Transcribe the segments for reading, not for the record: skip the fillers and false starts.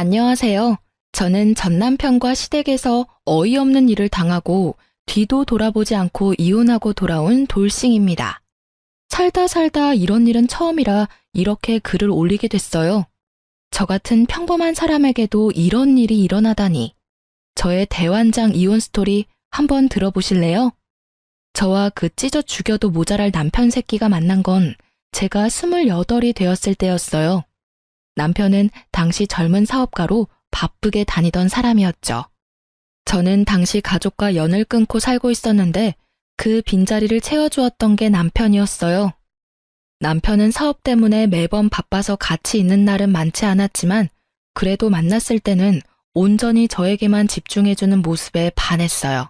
안녕하세요. 저는 전 남편과 시댁에서 어이없는 일을 당하고 뒤도 돌아보지 않고 이혼하고 돌아온 돌싱입니다. 살다 살다 이런 일은 처음이라 이렇게 글을 올리게 됐어요. 저 같은 평범한 사람에게도 이런 일이 일어나다니. 저의 대환장 이혼 스토리 한번 들어보실래요? 저와 그 찢어 죽여도 모자랄 남편 새끼가 만난 건 제가 28이 되었을 때였어요. 남편은 당시 젊은 사업가로 바쁘게 다니던 사람이었죠. 저는 당시 가족과 연을 끊고 살고 있었는데 그 빈자리를 채워주었던 게 남편이었어요. 남편은 사업 때문에 매번 바빠서 같이 있는 날은 많지 않았지만 그래도 만났을 때는 온전히 저에게만 집중해주는 모습에 반했어요.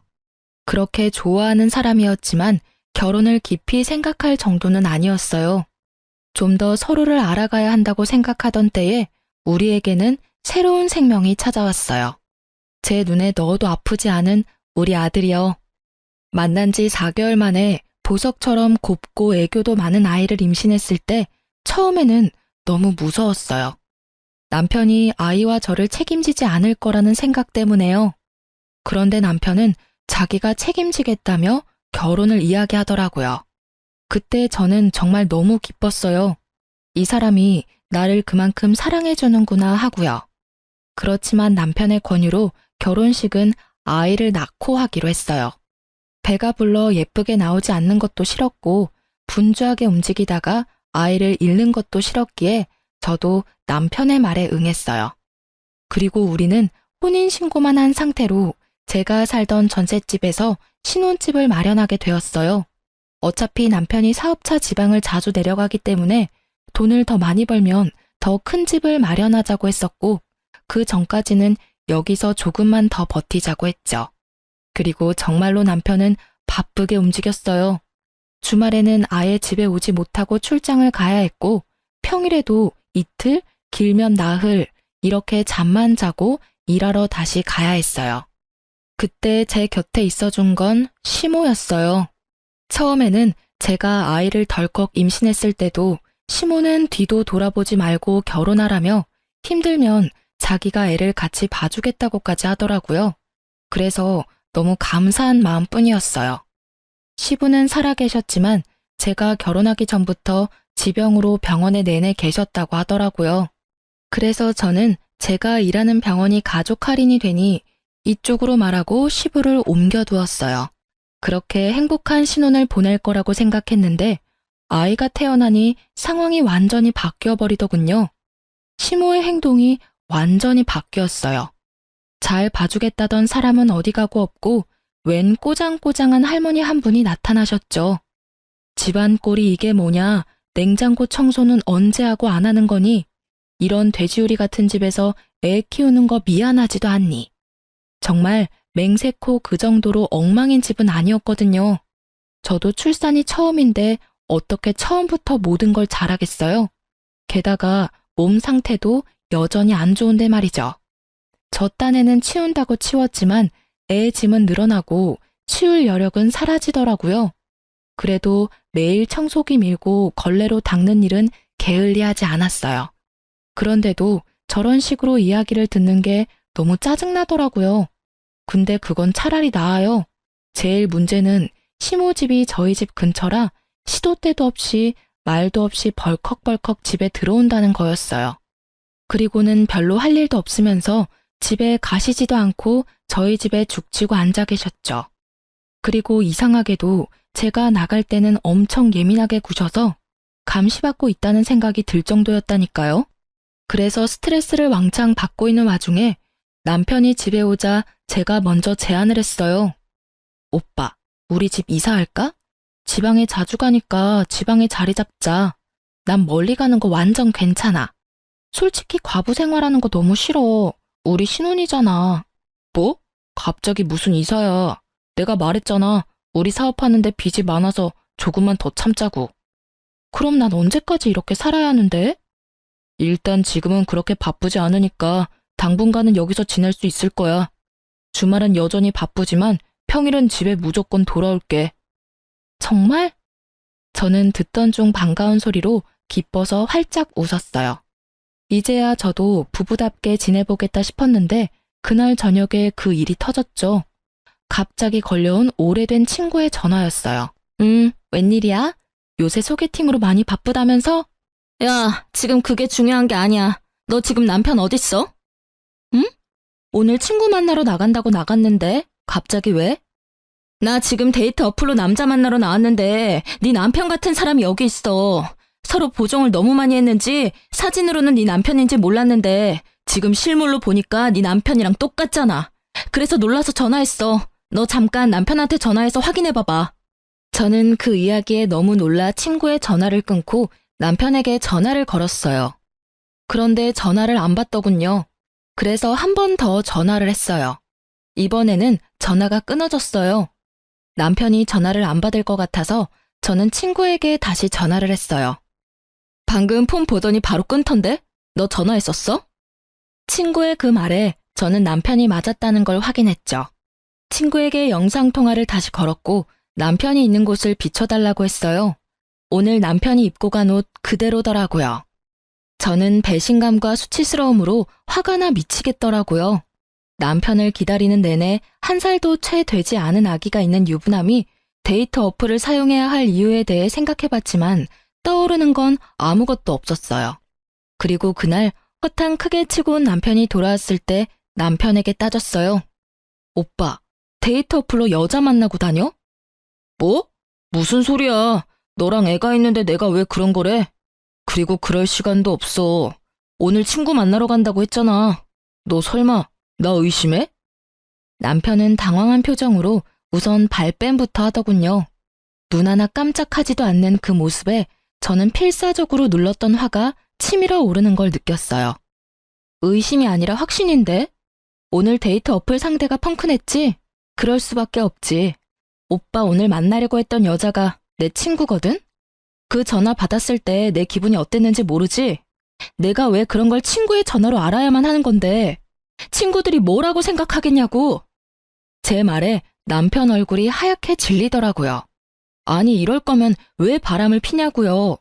그렇게 좋아하는 사람이었지만 결혼을 깊이 생각할 정도는 아니었어요. 좀 더 서로를 알아가야 한다고 생각하던 때에 우리에게는 새로운 생명이 찾아왔어요. 제 눈에 넣어도 아프지 않은 우리 아들이요. 만난 지 4개월 만에 보석처럼 곱고 애교도 많은 아이를 임신했을 때 처음에는 너무 무서웠어요. 남편이 아이와 저를 책임지지 않을 거라는 생각 때문에요. 그런데 남편은 자기가 책임지겠다며 결혼을 이야기하더라고요. 그때 저는 정말 너무 기뻤어요. 이 사람이 나를 그만큼 사랑해주는구나 하고요. 그렇지만 남편의 권유로 결혼식은 아이를 낳고 하기로 했어요. 배가 불러 예쁘게 나오지 않는 것도 싫었고 분주하게 움직이다가 아이를 잃는 것도 싫었기에 저도 남편의 말에 응했어요. 그리고 우리는 혼인신고만 한 상태로 제가 살던 전셋집에서 신혼집을 마련하게 되었어요. 어차피 남편이 사업차 지방을 자주 내려가기 때문에 돈을 더 많이 벌면 더 큰 집을 마련하자고 했었고 그 전까지는 여기서 조금만 더 버티자고 했죠. 그리고 정말로 남편은 바쁘게 움직였어요. 주말에는 아예 집에 오지 못하고 출장을 가야 했고 평일에도 이틀, 길면 나흘 이렇게 잠만 자고 일하러 다시 가야 했어요. 그때 제 곁에 있어준 건 시모였어요. 처음에는 제가 아이를 덜컥 임신했을 때도 시모는 뒤도 돌아보지 말고 결혼하라며 힘들면 자기가 애를 같이 봐주겠다고까지 하더라고요. 그래서 너무 감사한 마음뿐이었어요. 시부는 살아계셨지만 제가 결혼하기 전부터 지병으로 병원에 내내 계셨다고 하더라고요. 그래서 저는 제가 일하는 병원이 가족 할인이 되니 이쪽으로 말하고 시부를 옮겨두었어요. 그렇게 행복한 신혼을 보낼 거라고 생각했는데 아이가 태어나니 상황이 완전히 바뀌어버리더군요. 시모의 행동이 완전히 바뀌었어요. 잘 봐주겠다던 사람은 어디 가고 없고 웬 꼬장꼬장한 할머니 한 분이 나타나셨죠. 집안 꼴이 이게 뭐냐, 냉장고 청소는 언제 하고 안 하는 거니? 이런 돼지우리 같은 집에서 애 키우는 거 미안하지도 않니? 정말 맹세코 그 정도로 엉망인 집은 아니었거든요. 저도 출산이 처음인데 어떻게 처음부터 모든 걸 잘하겠어요? 게다가 몸 상태도 여전히 안 좋은데 말이죠. 저 딴에는 치운다고 치웠지만 애 짐은 늘어나고 치울 여력은 사라지더라고요. 그래도 매일 청소기 밀고 걸레로 닦는 일은 게을리하지 않았어요. 그런데도 저런 식으로 이야기를 듣는 게 너무 짜증나더라고요. 근데 그건 차라리 나아요. 제일 문제는 시모집이 저희 집 근처라 시도 때도 없이 말도 없이 벌컥벌컥 집에 들어온다는 거였어요. 그리고는 별로 할 일도 없으면서 집에 가시지도 않고 저희 집에 죽치고 앉아 계셨죠. 그리고 이상하게도 제가 나갈 때는 엄청 예민하게 구셔서 감시받고 있다는 생각이 들 정도였다니까요. 그래서 스트레스를 왕창 받고 있는 와중에 남편이 집에 오자 제가 먼저 제안을 했어요. 오빠, 우리 집 이사할까? 지방에 자주 가니까 지방에 자리 잡자. 난 멀리 가는 거 완전 괜찮아. 솔직히 과부 생활하는 거 너무 싫어. 우리 신혼이잖아. 뭐? 갑자기 무슨 이사야. 내가 말했잖아. 우리 사업하는데 빚이 많아서 조금만 더 참자고. 그럼 난 언제까지 이렇게 살아야 하는데? 일단 지금은 그렇게 바쁘지 않으니까 당분간은 여기서 지낼 수 있을 거야. 주말은 여전히 바쁘지만 평일은 집에 무조건 돌아올게. 정말? 저는 듣던 중 반가운 소리로 기뻐서 활짝 웃었어요. 이제야 저도 부부답게 지내보겠다 싶었는데 그날 저녁에 그 일이 터졌죠. 갑자기 걸려온 오래된 친구의 전화였어요. 웬일이야? 요새 소개팅으로 많이 바쁘다면서? 야, 지금 그게 중요한 게 아니야. 너 지금 남편 어딨어? 응? 오늘 친구 만나러 나간다고 나갔는데 갑자기 왜? 나 지금 데이트 어플로 남자 만나러 나왔는데 네 남편 같은 사람이 여기 있어. 서로 보정을 너무 많이 했는지 사진으로는 네 남편인지 몰랐는데 지금 실물로 보니까 네 남편이랑 똑같잖아. 그래서 놀라서 전화했어. 너 잠깐 남편한테 전화해서 확인해봐봐. 저는 그 이야기에 너무 놀라 친구의 전화를 끊고 남편에게 전화를 걸었어요. 그런데 전화를 안 받더군요. 그래서 한 번 더 전화를 했어요. 이번에는 전화가 끊어졌어요. 남편이 전화를 안 받을 것 같아서 저는 친구에게 다시 전화를 했어요. 방금 폰 보더니 바로 끊던데? 너 전화했었어? 친구의 그 말에 저는 남편이 맞았다는 걸 확인했죠. 친구에게 영상통화를 다시 걸었고 남편이 있는 곳을 비춰달라고 했어요. 오늘 남편이 입고 간 옷 그대로더라고요. 저는 배신감과 수치스러움으로 화가 나 미치겠더라고요. 남편을 기다리는 내내 한 살도 채 되지 않은 아기가 있는 유부남이 데이트 어플을 사용해야 할 이유에 대해 생각해봤지만 떠오르는 건 아무것도 없었어요. 그리고 그날 허탕 크게 치고 온 남편이 돌아왔을 때 남편에게 따졌어요. 오빠, 데이트 어플로 여자 만나고 다녀? 뭐? 무슨 소리야. 너랑 애가 있는데 내가 왜 그런 거래? 그리고 그럴 시간도 없어. 오늘 친구 만나러 간다고 했잖아. 너 설마 나 의심해? 남편은 당황한 표정으로 우선 발뺌부터 하더군요. 눈 하나 깜짝하지도 않는 그 모습에 저는 필사적으로 눌렀던 화가 치밀어 오르는 걸 느꼈어요. 의심이 아니라 확신인데? 오늘 데이트 어플 상대가 펑크냈지? 그럴 수밖에 없지. 오빠 오늘 만나려고 했던 여자가 내 친구거든? 그 전화 받았을 때 내 기분이 어땠는지 모르지? 내가 왜 그런 걸 친구의 전화로 알아야만 하는 건데 친구들이 뭐라고 생각하겠냐고. 제 말에 남편 얼굴이 하얗게 질리더라고요. 아니 이럴 거면 왜 바람을 피냐고요.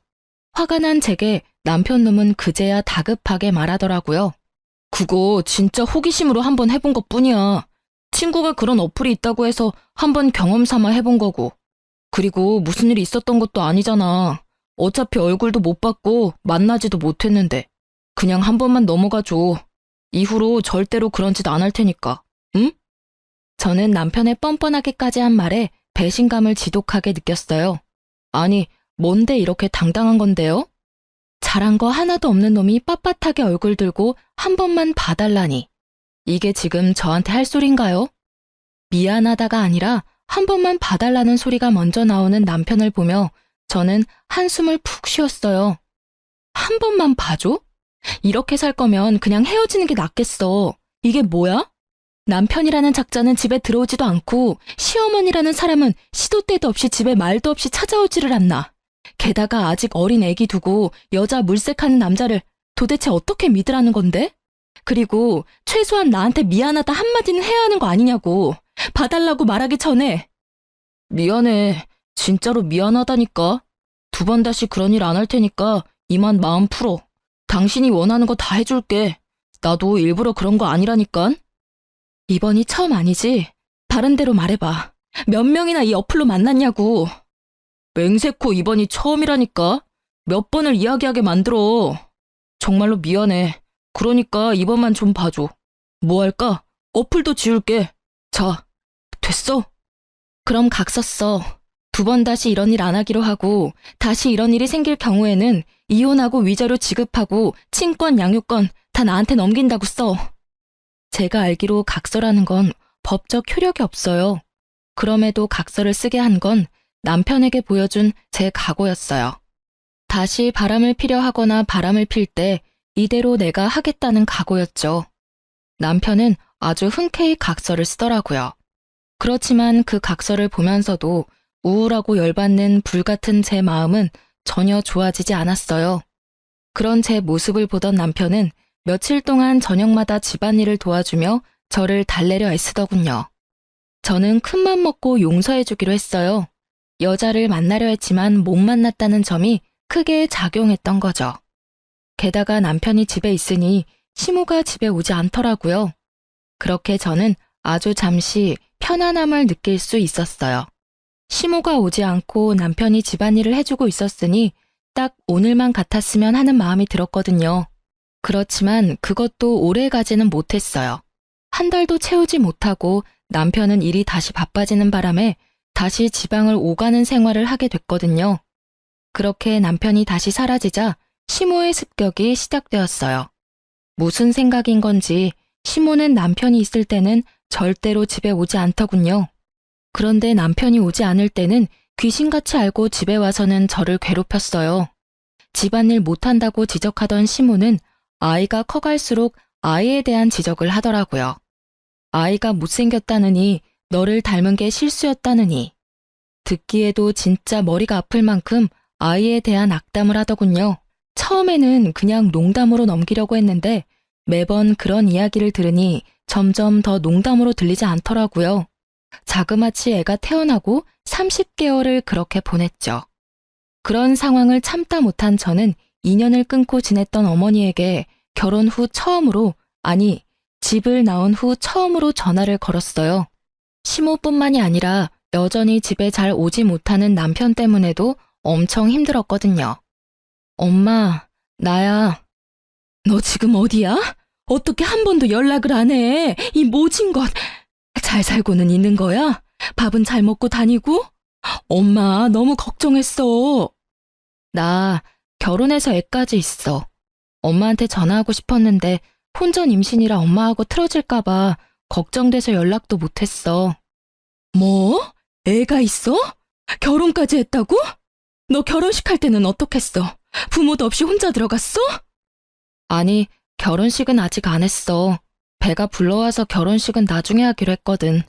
화가 난 제게 남편 놈은 그제야 다급하게 말하더라고요. 그거 진짜 호기심으로 한번 해본 것뿐이야. 친구가 그런 어플이 있다고 해서 한번 경험 삼아 해본 거고. 그리고 무슨 일이 있었던 것도 아니잖아. 어차피 얼굴도 못 봤고 만나지도 못했는데. 그냥 한 번만 넘어가줘. 이후로 절대로 그런 짓 안 할 테니까. 응? 저는 남편의 뻔뻔하게까지 한 말에 배신감을 지독하게 느꼈어요. 아니, 뭔데 이렇게 당당한 건데요? 잘한 거 하나도 없는 놈이 빳빳하게 얼굴 들고 한 번만 봐달라니. 이게 지금 저한테 할 소린가요? 미안하다가 아니라 한 번만 봐달라는 소리가 먼저 나오는 남편을 보며 저는 한숨을 푹 쉬었어요. 한 번만 봐줘? 이렇게 살 거면 그냥 헤어지는 게 낫겠어. 이게 뭐야? 남편이라는 작자는 집에 들어오지도 않고 시어머니라는 사람은 시도 때도 없이 집에 말도 없이 찾아오지를 않나. 게다가 아직 어린 애기 두고 여자 물색하는 남자를 도대체 어떻게 믿으라는 건데? 그리고 최소한 나한테 미안하다 한마디는 해야 하는 거 아니냐고. 봐달라고 말하기 전에. 미안해. 진짜로 미안하다니까. 두 번 다시 그런 일 안 할 테니까 이만 마음 풀어. 당신이 원하는 거 다 해줄게. 나도 일부러 그런 거 아니라니깐. 이번이 처음 아니지? 다른 데로 말해봐. 몇 명이나 이 어플로 만났냐고. 맹세코 이번이 처음이라니까. 몇 번을 이야기하게 만들어. 정말로 미안해. 그러니까 이번만 좀 봐줘. 뭐 할까? 어플도 지울게. 자, 됐어? 그럼 각 썼어. 두 번 다시 이런 일 안 하기로 하고 다시 이런 일이 생길 경우에는 이혼하고 위자료 지급하고 친권, 양육권 다 나한테 넘긴다고 써. 제가 알기로 각서라는 건 법적 효력이 없어요. 그럼에도 각서를 쓰게 한 건 남편에게 보여준 제 각오였어요. 다시 바람을 피려 하거나 바람을 필 때 이대로 내가 하겠다는 각오였죠. 남편은 아주 흔쾌히 각서를 쓰더라고요. 그렇지만 그 각서를 보면서도 우울하고 열받는 불같은 제 마음은 전혀 좋아지지 않았어요. 그런 제 모습을 보던 남편은 며칠 동안 저녁마다 집안일을 도와주며 저를 달래려 애쓰더군요. 저는 큰맘 먹고 용서해주기로 했어요. 여자를 만나려 했지만 못 만났다는 점이 크게 작용했던 거죠. 게다가 남편이 집에 있으니 시모가 집에 오지 않더라고요. 그렇게 저는 아주 잠시 편안함을 느낄 수 있었어요. 시모가 오지 않고 남편이 집안일을 해주고 있었으니 딱 오늘만 같았으면 하는 마음이 들었거든요. 그렇지만 그것도 오래 가지는 못했어요. 한 달도 채우지 못하고 남편은 일이 다시 바빠지는 바람에 다시 지방을 오가는 생활을 하게 됐거든요. 그렇게 남편이 다시 사라지자 시모의 습격이 시작되었어요. 무슨 생각인 건지 시모는 남편이 있을 때는 절대로 집에 오지 않더군요. 그런데 남편이 오지 않을 때는 귀신같이 알고 집에 와서는 저를 괴롭혔어요. 집안일 못한다고 지적하던 시모는 아이가 커갈수록 아이에 대한 지적을 하더라고요. 아이가 못생겼다느니, 너를 닮은 게 실수였다느니. 듣기에도 진짜 머리가 아플 만큼 아이에 대한 악담을 하더군요. 처음에는 그냥 농담으로 넘기려고 했는데 매번 그런 이야기를 들으니 점점 더 농담으로 들리지 않더라고요. 자그마치 애가 태어나고 30개월을 그렇게 보냈죠. 그런 상황을 참다 못한 저는 인연을 끊고 지냈던 어머니에게 결혼 후 처음으로, 아니, 집을 나온 후 처음으로 전화를 걸었어요. 시모뿐만이 아니라 여전히 집에 잘 오지 못하는 남편 때문에도 엄청 힘들었거든요. 엄마, 나야. 너 지금 어디야? 어떻게 한 번도 연락을 안 해? 이 모진 것. 잘 살고는 있는 거야? 밥은 잘 먹고 다니고? 엄마, 너무 걱정했어. 나 결혼해서 애까지 있어. 엄마한테 전화하고 싶었는데 혼전 임신이라 엄마하고 틀어질까봐 걱정돼서 연락도 못했어. 뭐? 애가 있어? 결혼까지 했다고? 너 결혼식 할 때는 어떻겠어? 부모도 없이 혼자 들어갔어? 아니, 결혼식은 아직 안 했어. 배가 불러와서 결혼식은 나중에 하기로 했거든.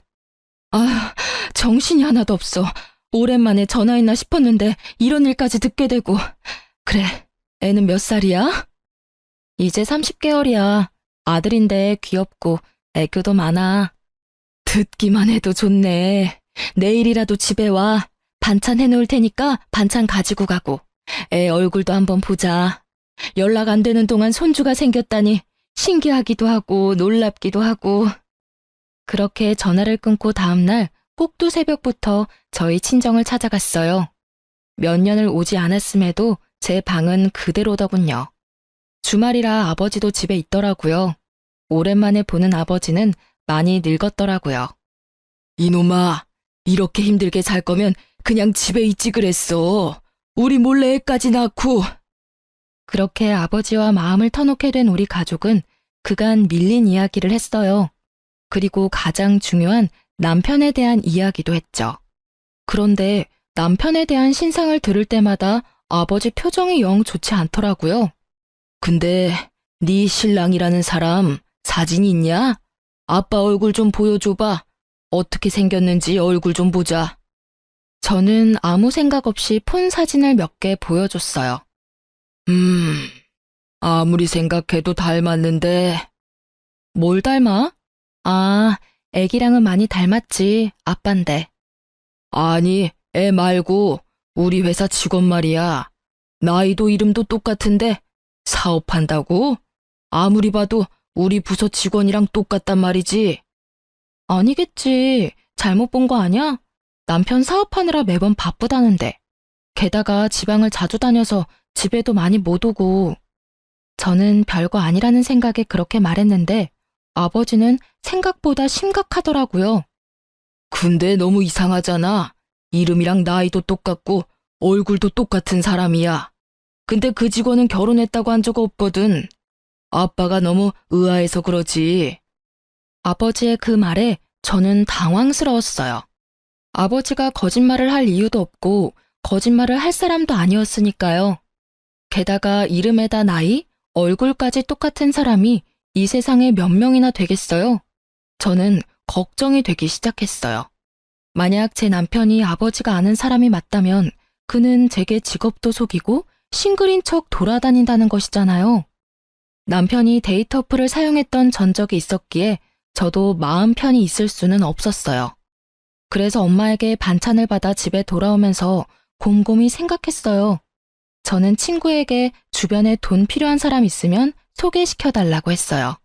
아, 정신이 하나도 없어. 오랜만에 전화했나 싶었는데 이런 일까지 듣게 되고. 그래, 애는 몇 살이야? 이제 30개월이야. 아들인데 귀엽고 애교도 많아. 듣기만 해도 좋네. 내일이라도 집에 와. 반찬 해놓을 테니까 반찬 가지고 가고. 애 얼굴도 한번 보자. 연락 안 되는 동안 손주가 생겼다니 신기하기도 하고 놀랍기도 하고. 그렇게 전화를 끊고 다음날 꼭두 새벽부터 저희 친정을 찾아갔어요. 몇 년을 오지 않았음에도 제 방은 그대로더군요. 주말이라 아버지도 집에 있더라고요. 오랜만에 보는 아버지는 많이 늙었더라고요. 이놈아, 이렇게 힘들게 살 거면 그냥 집에 있지 그랬어. 우리 몰래 애까지 낳고. 그렇게 아버지와 마음을 터놓게 된 우리 가족은 그간 밀린 이야기를 했어요. 그리고 가장 중요한 남편에 대한 이야기도 했죠. 그런데 남편에 대한 신상을 들을 때마다 아버지 표정이 영 좋지 않더라고요. 근데 네 신랑이라는 사람 사진이 있냐? 아빠 얼굴 좀 보여줘봐. 어떻게 생겼는지 얼굴 좀 보자. 저는 아무 생각 없이 폰 사진을 몇 개 보여줬어요. 아무리 생각해도 닮았는데. 뭘 닮아? 아, 애기랑은 많이 닮았지, 아빤데. 아니, 애 말고 우리 회사 직원 말이야. 나이도 이름도 똑같은데 사업한다고? 아무리 봐도 우리 부서 직원이랑 똑같단 말이지. 아니겠지. 잘못 본 거 아냐? 남편 사업하느라 매번 바쁘다는데. 게다가 지방을 자주 다녀서 집에도 많이 못 오고. 저는 별거 아니라는 생각에 그렇게 말했는데 아버지는 생각보다 심각하더라고요. 근데 너무 이상하잖아. 이름이랑 나이도 똑같고 얼굴도 똑같은 사람이야. 근데 그 직원은 결혼했다고 한 적 없거든. 아빠가 너무 의아해서 그러지. 아버지의 그 말에 저는 당황스러웠어요. 아버지가 거짓말을 할 이유도 없고 거짓말을 할 사람도 아니었으니까요. 게다가 이름에다 나이, 얼굴까지 똑같은 사람이 이 세상에 몇 명이나 되겠어요? 저는 걱정이 되기 시작했어요. 만약 제 남편이 아버지가 아는 사람이 맞다면 그는 제게 직업도 속이고 싱글인 척 돌아다닌다는 것이잖아요. 남편이 데이트 어플을 사용했던 전적이 있었기에 저도 마음 편히 있을 수는 없었어요. 그래서 엄마에게 반찬을 받아 집에 돌아오면서 곰곰이 생각했어요. 저는 친구에게 주변에 돈 필요한 사람 있으면 소개시켜달라고 했어요.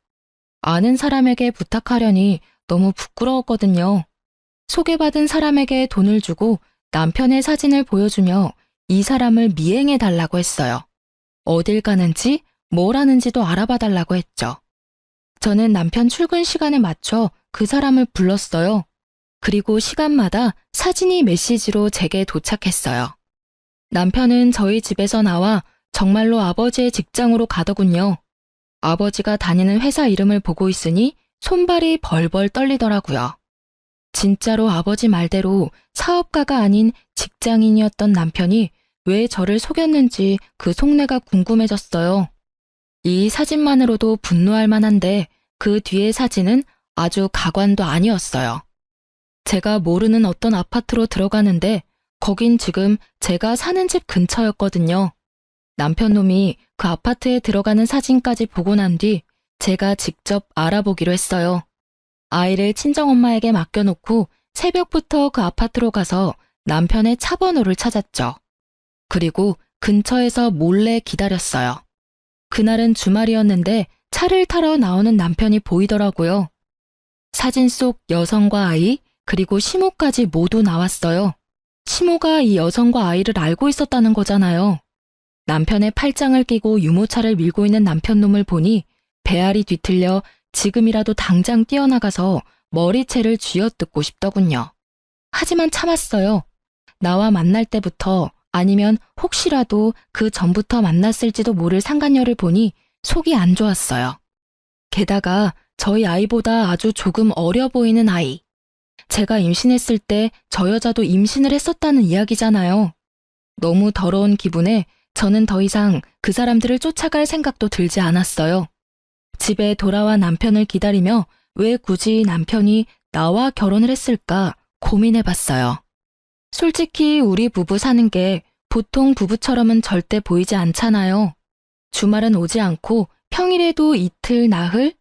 아는 사람에게 부탁하려니 너무 부끄러웠거든요. 소개받은 사람에게 돈을 주고 남편의 사진을 보여주며 이 사람을 미행해달라고 했어요. 어딜 가는지 뭘 하는지도 알아봐달라고 했죠. 저는 남편 출근 시간에 맞춰 그 사람을 불렀어요. 그리고 시간마다 사진이 메시지로 제게 도착했어요. 남편은 저희 집에서 나와 정말로 아버지의 직장으로 가더군요. 아버지가 다니는 회사 이름을 보고 있으니 손발이 벌벌 떨리더라고요. 진짜로 아버지 말대로 사업가가 아닌 직장인이었던 남편이 왜 저를 속였는지 그 속내가 궁금해졌어요. 이 사진만으로도 분노할 만한데 그 뒤의 사진은 아주 가관도 아니었어요. 제가 모르는 어떤 아파트로 들어가는데 거긴 지금 제가 사는 집 근처였거든요. 남편 놈이 그 아파트에 들어가는 사진까지 보고 난 뒤 제가 직접 알아보기로 했어요. 아이를 친정엄마에게 맡겨놓고 새벽부터 그 아파트로 가서 남편의 차 번호를 찾았죠. 그리고 근처에서 몰래 기다렸어요. 그날은 주말이었는데 차를 타러 나오는 남편이 보이더라고요. 사진 속 여성과 아이, 그리고 시모까지 모두 나왔어요. 시모가 이 여성과 아이를 알고 있었다는 거잖아요. 남편의 팔짱을 끼고 유모차를 밀고 있는 남편 놈을 보니 배알이 뒤틀려 지금이라도 당장 뛰어나가서 머리채를 쥐어뜯고 싶더군요. 하지만 참았어요. 나와 만날 때부터 아니면 혹시라도 그 전부터 만났을지도 모를 상간녀를 보니 속이 안 좋았어요. 게다가 저희 아이보다 아주 조금 어려 보이는 아이. 제가 임신했을 때 저 여자도 임신을 했었다는 이야기잖아요. 너무 더러운 기분에 저는 더 이상 그 사람들을 쫓아갈 생각도 들지 않았어요. 집에 돌아와 남편을 기다리며 왜 굳이 남편이 나와 결혼을 했을까 고민해봤어요. 솔직히 우리 부부 사는 게 보통 부부처럼은 절대 보이지 않잖아요. 주말은 오지 않고 평일에도 이틀, 나흘?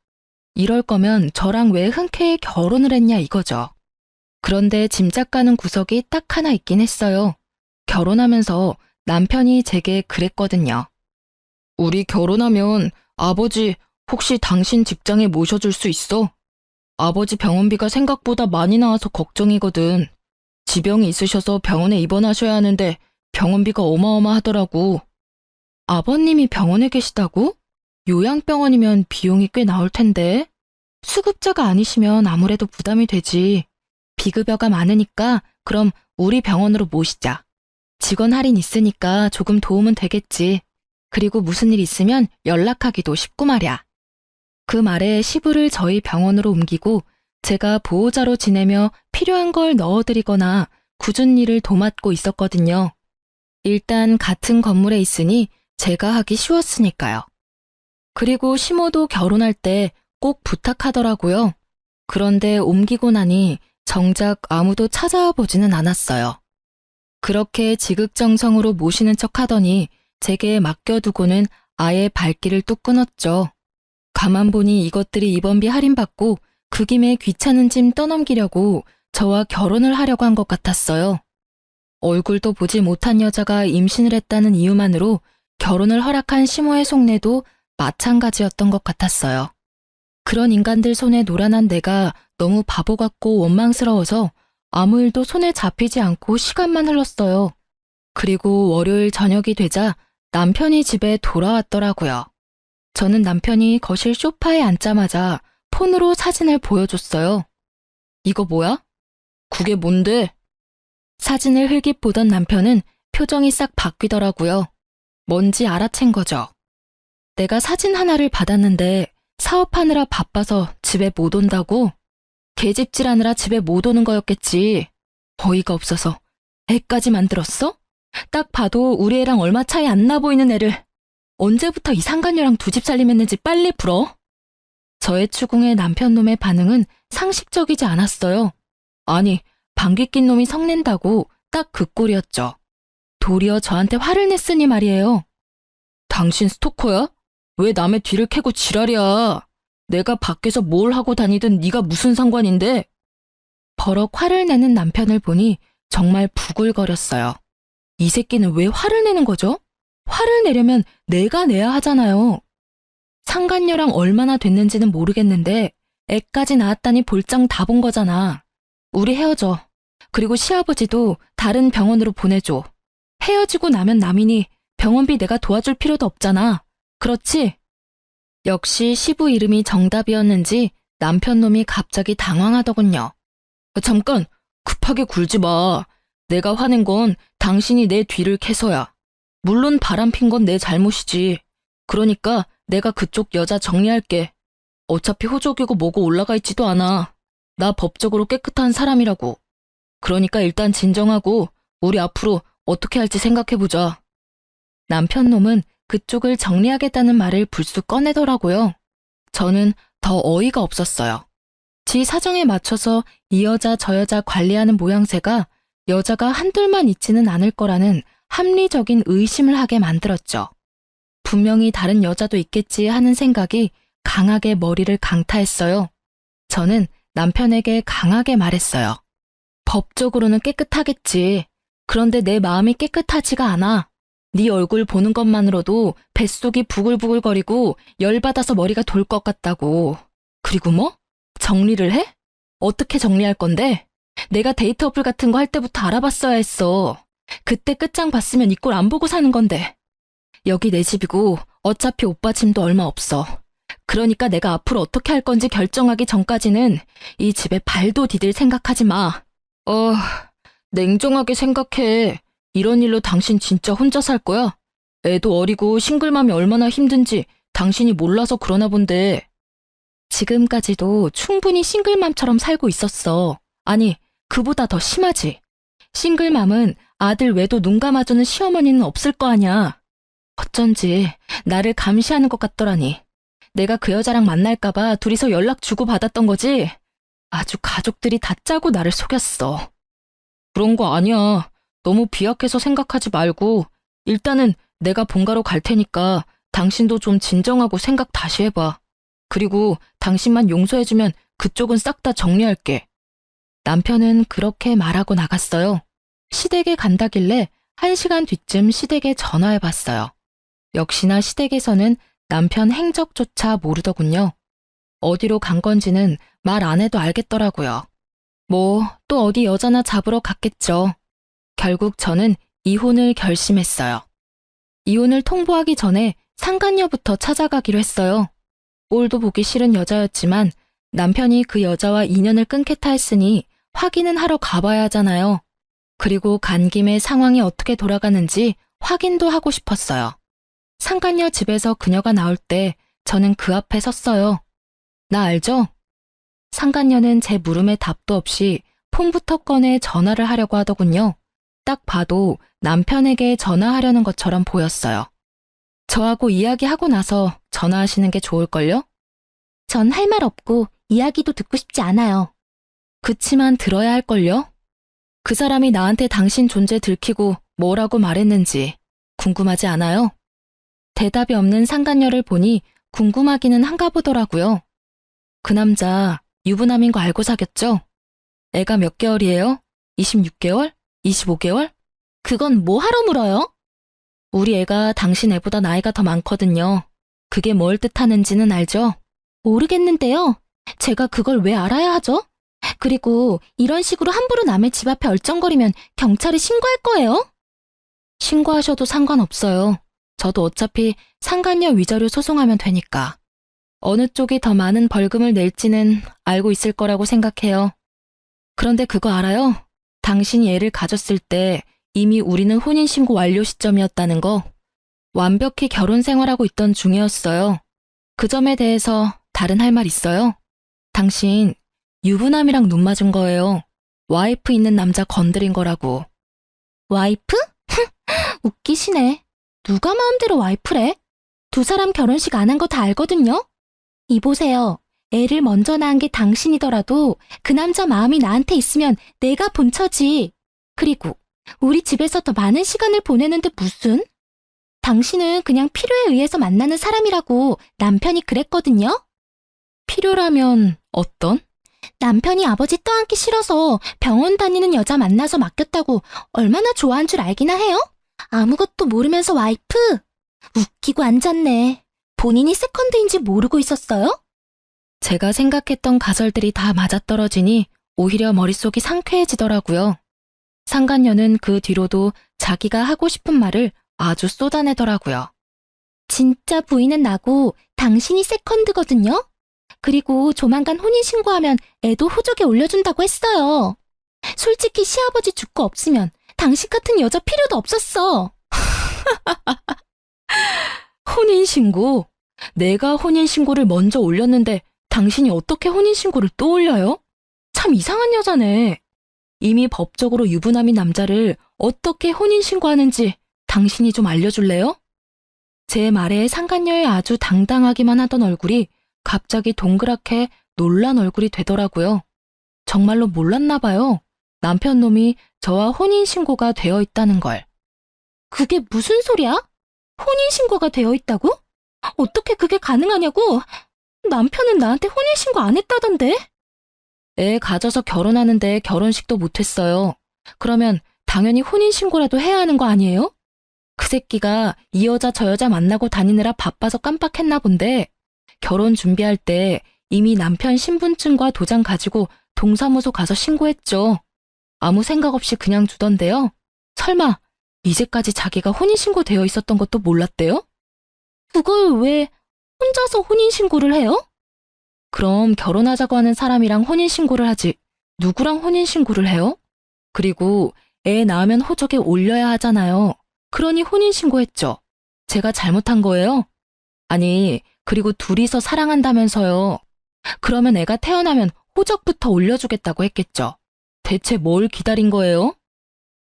이럴 거면 저랑 왜 흔쾌히 결혼을 했냐 이거죠. 그런데 짐작 가는 구석이 딱 하나 있긴 했어요. 결혼하면서 남편이 제게 그랬거든요. 우리 결혼하면 아버지 혹시 당신 직장에 모셔줄 수 있어? 아버지 병원비가 생각보다 많이 나와서 걱정이거든. 지병이 있으셔서 병원에 입원하셔야 하는데 병원비가 어마어마하더라고. 아버님이 병원에 계시다고? 요양병원이면 비용이 꽤 나올 텐데. 수급자가 아니시면 아무래도 부담이 되지. 비급여가 많으니까 그럼 우리 병원으로 모시자. 직원 할인 있으니까 조금 도움은 되겠지. 그리고 무슨 일 있으면 연락하기도 쉽고 말이야. 그 말에 시부를 저희 병원으로 옮기고 제가 보호자로 지내며 필요한 걸 넣어드리거나 굳은 일을 도맡고 있었거든요. 일단 같은 건물에 있으니 제가 하기 쉬웠으니까요. 그리고 시모도 결혼할 때 꼭 부탁하더라고요. 그런데 옮기고 나니 정작 아무도 찾아와 보지는 않았어요. 그렇게 지극정성으로 모시는 척 하더니 제게 맡겨두고는 아예 발길을 뚝 끊었죠. 가만 보니 이것들이 입원비 할인받고 그 김에 귀찮은 짐 떠넘기려고 저와 결혼을 하려고 한 것 같았어요. 얼굴도 보지 못한 여자가 임신을 했다는 이유만으로 결혼을 허락한 시모의 속내도 마찬가지였던 것 같았어요. 그런 인간들 손에 노란한 내가 너무 바보 같고 원망스러워서 아무 일도 손에 잡히지 않고 시간만 흘렀어요. 그리고 월요일 저녁이 되자 남편이 집에 돌아왔더라고요. 저는 남편이 거실 소파에 앉자마자 폰으로 사진을 보여줬어요. 이거 뭐야? 그게 뭔데? 사진을 흘깃 보던 남편은 표정이 싹 바뀌더라고요. 뭔지 알아챈 거죠. 내가 사진 하나를 받았는데 사업하느라 바빠서 집에 못 온다고? 개집질하느라 집에 못 오는 거였겠지. 어이가 없어서 애까지 만들었어? 딱 봐도 우리 애랑 얼마 차이 안 나 보이는 애를 언제부터 이 상간녀랑 두 집 살림했는지 빨리 불어. 저의 추궁에 남편 놈의 반응은 상식적이지 않았어요. 아니, 방귀 낀 놈이 성낸다고 딱 그 꼴이었죠. 도리어 저한테 화를 냈으니 말이에요. 당신 스토커야? 왜 남의 뒤를 캐고 지랄이야? 내가 밖에서 뭘 하고 다니든 네가 무슨 상관인데? 버럭 화를 내는 남편을 보니 정말 부글거렸어요. 이 새끼는 왜 화를 내는 거죠? 화를 내려면 내가 내야 하잖아요. 상간녀랑 얼마나 됐는지는 모르겠는데 애까지 낳았다니 볼장 다 본 거잖아. 우리 헤어져. 그리고 시아버지도 다른 병원으로 보내줘. 헤어지고 나면 남이니 병원비 내가 도와줄 필요도 없잖아. 그렇지? 역시 시부 이름이 정답이었는지 남편 놈이 갑자기 당황하더군요. 잠깐, 급하게 굴지 마. 내가 화낸 건 당신이 내 뒤를 캐서야. 물론 바람핀 건 내 잘못이지. 그러니까 내가 그쪽 여자 정리할게. 어차피 호적이고 뭐고 올라가 있지도 않아. 나 법적으로 깨끗한 사람이라고. 그러니까 일단 진정하고 우리 앞으로 어떻게 할지 생각해보자. 남편 놈은 그쪽을 정리하겠다는 말을 불쑥 꺼내더라고요. 저는 더 어이가 없었어요. 지 사정에 맞춰서 이 여자 저 여자 관리하는 모양새가 여자가 한둘만 있지는 않을 거라는 합리적인 의심을 하게 만들었죠. 분명히 다른 여자도 있겠지 하는 생각이 강하게 머리를 강타했어요. 저는 남편에게 강하게 말했어요. 법적으로는 깨끗하겠지. 그런데 내 마음이 깨끗하지가 않아. 네 얼굴 보는 것만으로도 뱃속이 부글부글거리고 열받아서 머리가 돌 것 같다고. 그리고 뭐? 정리를 해? 어떻게 정리할 건데? 내가 데이트 어플 같은 거 할 때부터 알아봤어야 했어. 그때 끝장 봤으면 이 꼴 안 보고 사는 건데. 여기 내 집이고 어차피 오빠 짐도 얼마 없어. 그러니까 내가 앞으로 어떻게 할 건지 결정하기 전까지는 이 집에 발도 디딜 생각하지 마. 냉정하게 생각해. 이런 일로 당신 진짜 혼자 살 거야? 애도 어리고 싱글맘이 얼마나 힘든지 당신이 몰라서 그러나 본데. 지금까지도 충분히 싱글맘처럼 살고 있었어. 아니, 그보다 더 심하지. 싱글맘은 아들 외도 눈 감아주는 시어머니는 없을 거 아냐. 어쩐지 나를 감시하는 것 같더라니. 내가 그 여자랑 만날까봐 둘이서 연락 주고 받았던 거지. 아주 가족들이 다 짜고 나를 속였어. 그런 거 아니야. 너무 비약해서 생각하지 말고 일단은 내가 본가로 갈 테니까 당신도 좀 진정하고 생각 다시 해봐. 그리고 당신만 용서해주면 그쪽은 싹 다 정리할게. 남편은 그렇게 말하고 나갔어요. 시댁에 간다길래 1시간 뒤쯤 시댁에 전화해봤어요. 역시나 시댁에서는 남편 행적조차 모르더군요. 어디로 간 건지는 말 안 해도 알겠더라고요. 뭐 또 어디 여자나 잡으러 갔겠죠. 결국 저는 이혼을 결심했어요. 이혼을 통보하기 전에 상간녀부터 찾아가기로 했어요. 꼴도 보기 싫은 여자였지만 남편이 그 여자와 인연을 끊겠다 했으니 확인은 하러 가봐야 하잖아요. 그리고 간 김에 상황이 어떻게 돌아가는지 확인도 하고 싶었어요. 상간녀 집에서 그녀가 나올 때 저는 그 앞에 섰어요. 나 알죠? 상간녀는 제 물음에 답도 없이 폰부터 꺼내 전화를 하려고 하더군요. 딱 봐도 남편에게 전화하려는 것처럼 보였어요. 저하고 이야기하고 나서 전화하시는 게 좋을걸요? 전 할 말 없고 이야기도 듣고 싶지 않아요. 그치만 들어야 할걸요? 그 사람이 나한테 당신 존재 들키고 뭐라고 말했는지 궁금하지 않아요? 대답이 없는 상간녀를 보니 궁금하기는 한가 보더라고요. 그 남자 유부남인 거 알고 사귀었죠? 애가 몇 개월이에요? 26개월? 25개월? 그건 뭐 하러 물어요? 우리 애가 당신 애보다 나이가 더 많거든요. 그게 뭘 뜻하는지는 알죠? 모르겠는데요. 제가 그걸 왜 알아야 하죠? 그리고 이런 식으로 함부로 남의 집 앞에 얼쩡거리면 경찰에 신고할 거예요? 신고하셔도 상관없어요. 저도 어차피 상간녀 위자료 소송하면 되니까. 어느 쪽이 더 많은 벌금을 낼지는 알고 있을 거라고 생각해요. 그런데 그거 알아요? 당신이 애를 가졌을 때 이미 우리는 혼인신고 완료 시점이었다는 거. 완벽히 결혼 생활하고 있던 중이었어요. 그 점에 대해서 다른 할 말 있어요? 당신 유부남이랑 눈 맞은 거예요. 와이프 있는 남자 건드린 거라고. 와이프? 웃기시네. 누가 마음대로 와이프래? 두 사람 결혼식 안 한 거 다 알거든요? 이보세요. 애를 먼저 낳은 게 당신이더라도 그 남자 마음이 나한테 있으면 내가 본처지. 그리고 우리 집에서 더 많은 시간을 보내는데 무슨? 당신은 그냥 필요에 의해서 만나는 사람이라고 남편이 그랬거든요? 필요라면 어떤? 남편이 아버지 떠안기 싫어서 병원 다니는 여자 만나서 맡겼다고 얼마나 좋아한 줄 알기나 해요? 아무것도 모르면서 와이프? 웃기고 앉았네. 본인이 세컨드인지 모르고 있었어요? 제가 생각했던 가설들이 다 맞아떨어지니 오히려 머릿속이 상쾌해지더라고요. 상간녀는 그 뒤로도 자기가 하고 싶은 말을 아주 쏟아내더라고요. 진짜 부인은 나고 당신이 세컨드거든요? 그리고 조만간 혼인신고하면 애도 호적에 올려준다고 했어요. 솔직히 시아버지 죽고 없으면 당신 같은 여자 필요도 없었어. 혼인신고? 내가 혼인신고를 먼저 올렸는데 당신이 어떻게 혼인신고를 또 올려요? 참 이상한 여자네. 이미 법적으로 유부남인 남자를 어떻게 혼인신고하는지 당신이 좀 알려줄래요? 제 말에 상간녀의 아주 당당하기만 하던 얼굴이 갑자기 동그랗게 놀란 얼굴이 되더라고요. 정말로 몰랐나 봐요. 남편 놈이 저와 혼인신고가 되어 있다는 걸. 그게 무슨 소리야? 혼인신고가 되어 있다고? 어떻게 그게 가능하냐고? 남편은 나한테 혼인신고 안 했다던데? 애 가져서 결혼하는데 결혼식도 못했어요. 그러면 당연히 혼인신고라도 해야 하는 거 아니에요? 그 새끼가 이 여자 저 여자 만나고 다니느라 바빠서 깜빡했나 본데 결혼 준비할 때 이미 남편 신분증과 도장 가지고 동사무소 가서 신고했죠. 아무 생각 없이 그냥 두던데요. 설마 이제까지 자기가 혼인신고 되어 있었던 것도 몰랐대요? 그걸 왜 혼자서 혼인신고를 해요? 그럼 결혼하자고 하는 사람이랑 혼인신고를 하지 누구랑 혼인신고를 해요? 그리고 애 낳으면 호적에 올려야 하잖아요. 그러니 혼인신고했죠. 제가 잘못한 거예요? 아니, 그리고 둘이서 사랑한다면서요. 그러면 애가 태어나면 호적부터 올려주겠다고 했겠죠. 대체 뭘 기다린 거예요?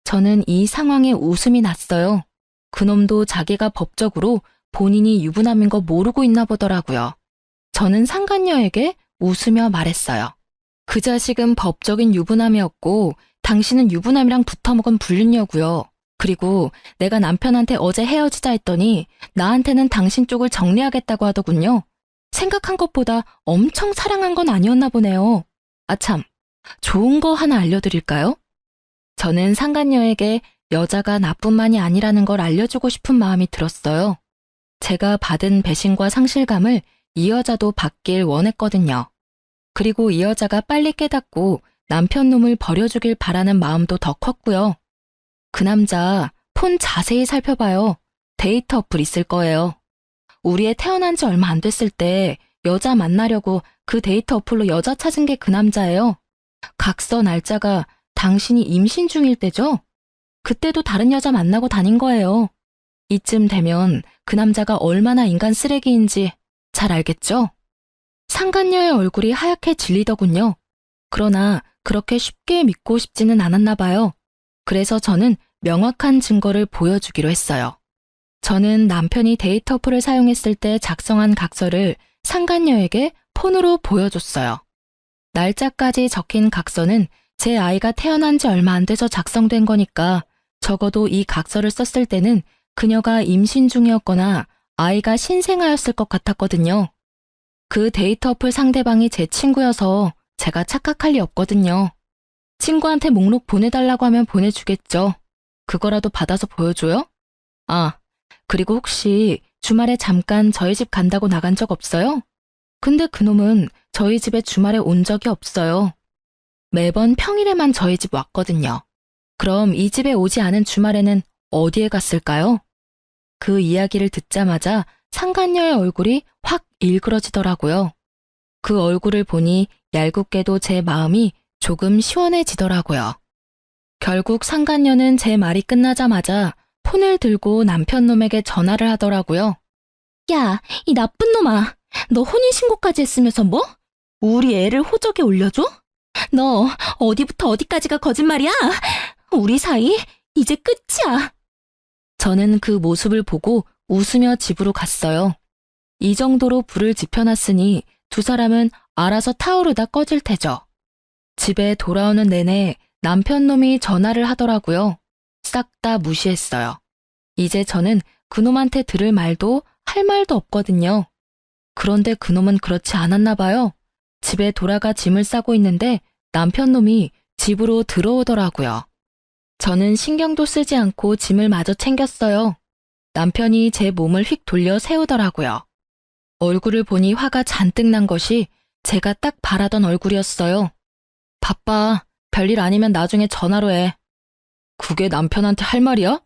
저는 이 상황에 웃음이 났어요. 그놈도 자기가 법적으로 본인이 유부남인 거 모르고 있나 보더라고요. 저는 상간녀에게 웃으며 말했어요. 그 자식은 법적인 유부남이었고 당신은 유부남이랑 붙어먹은 불륜녀고요. 그리고 내가 남편한테 어제 헤어지자 했더니 나한테는 당신 쪽을 정리하겠다고 하더군요. 생각한 것보다 엄청 사랑한 건 아니었나 보네요. 아참, 좋은 거 하나 알려드릴까요? 저는 상간녀에게 여자가 나뿐만이 아니라는 걸 알려주고 싶은 마음이 들었어요. 제가 받은 배신과 상실감을 이 여자도 받길 원했거든요. 그리고 이 여자가 빨리 깨닫고 남편 놈을 버려주길 바라는 마음도 더 컸고요. 그 남자 폰 자세히 살펴봐요. 데이터 어플 있을 거예요. 우리 애 태어난 지 얼마 안 됐을 때 여자 만나려고 그 데이터 어플로 여자 찾은 게 그 남자예요. 각서 날짜가 당신이 임신 중일 때죠? 그때도 다른 여자 만나고 다닌 거예요. 이쯤 되면 그 남자가 얼마나 인간 쓰레기인지 잘 알겠죠? 상간녀의 얼굴이 하얗게 질리더군요. 그러나 그렇게 쉽게 믿고 싶지는 않았나 봐요. 그래서 저는 명확한 증거를 보여주기로 했어요. 저는 남편이 데이터 어플을 사용했을 때 작성한 각서를 상간녀에게 폰으로 보여줬어요. 날짜까지 적힌 각서는 제 아이가 태어난 지 얼마 안 돼서 작성된 거니까 적어도 이 각서를 썼을 때는 그녀가 임신 중이었거나 아이가 신생아였을 것 같았거든요. 그 데이터 어플 상대방이 제 친구여서 제가 착각할 리 없거든요. 친구한테 목록 보내달라고 하면 보내주겠죠. 그거라도 받아서 보여줘요? 아, 그리고 혹시 주말에 잠깐 저희 집 간다고 나간 적 없어요? 근데 그놈은 저희 집에 주말에 온 적이 없어요. 매번 평일에만 저희 집 왔거든요. 그럼 이 집에 오지 않은 주말에는 어디에 갔을까요? 그 이야기를 듣자마자 상간녀의 얼굴이 확 일그러지더라고요. 그 얼굴을 보니 얄궂게도 제 마음이 조금 시원해지더라고요. 결국 상간녀는 제 말이 끝나자마자 폰을 들고 남편 놈에게 전화를 하더라고요. 야, 이 나쁜 놈아. 너 혼인신고까지 했으면서 뭐? 우리 애를 호적에 올려줘? 너 어디부터 어디까지가 거짓말이야? 우리 사이 이제 끝이야. 저는 그 모습을 보고 웃으며 집으로 갔어요. 이 정도로 불을 지펴놨으니 두 사람은 알아서 타오르다 꺼질 테죠. 집에 돌아오는 내내 남편 놈이 전화를 하더라고요. 싹 다 무시했어요. 이제 저는 그놈한테 들을 말도 할 말도 없거든요. 그런데 그놈은 그렇지 않았나 봐요. 집에 돌아가 짐을 싸고 있는데 남편 놈이 집으로 들어오더라고요. 저는 신경도 쓰지 않고 짐을 마저 챙겼어요. 남편이 제 몸을 휙 돌려 세우더라고요. 얼굴을 보니 화가 잔뜩 난 것이 제가 딱 바라던 얼굴이었어요. 바빠. 별일 아니면 나중에 전화로 해. 그게 남편한테 할 말이야?